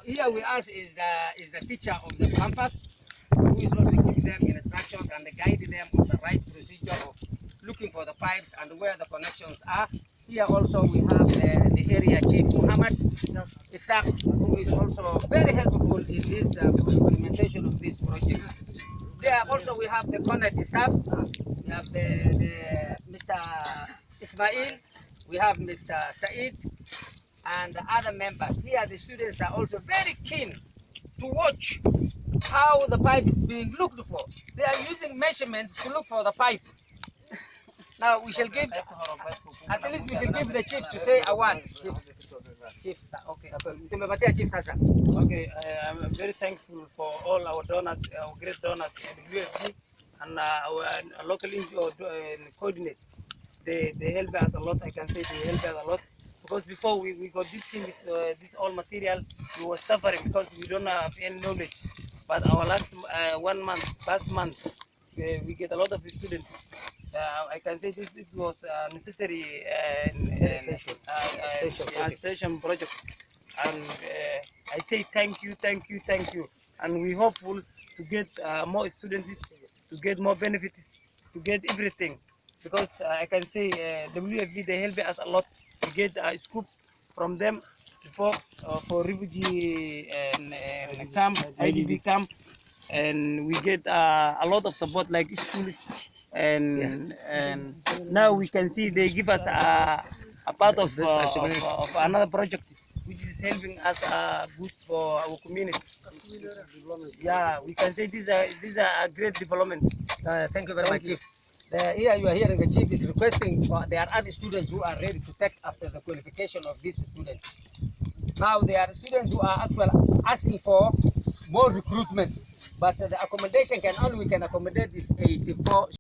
here with us is the teacher of the campus, who is also giving them instructions and guiding them on the right procedure of looking for the pipes and where the connections are. Here also we have the area chief Muhammad Isaac, who is also very helpful in this implementation of this project. There also we have the CoDHNet staff. We have the Mr. Ismail, we have Mr. Said, and the other members. Here the students are also very keen to watch how the pipe is being looked for. They are using measurements to look for the pipe. Now we shall give, at least we shall give the chief to say a word. Chief, okay. Chief Sasa. Okay, I'm very thankful for all our donors, our great donors, and UFG and our local NGO CoDHNet. They help us a lot. I can say they help us a lot, because before we got this thing, this all material, we were suffering because we don't have any knowledge. But our last last month, we get a lot of students. I can say this it was necessary session project, and I say thank you, and we hopeful to get more students, to get more benefits, to get everything, because I can say WFB they help us a lot to get a scoop from them before for refugee camp, IDP camp, and we get a lot of support like schools. And now we can see they give us a part of another project which is helping us good for our community. Yeah, we can say these are a great development. Thank you very much, Chief. Here you are hearing the Chief is requesting there are other students who are ready to take after the qualification of these students. Now there are students who are actually asking for more recruitment, but the accommodation we can accommodate is 84.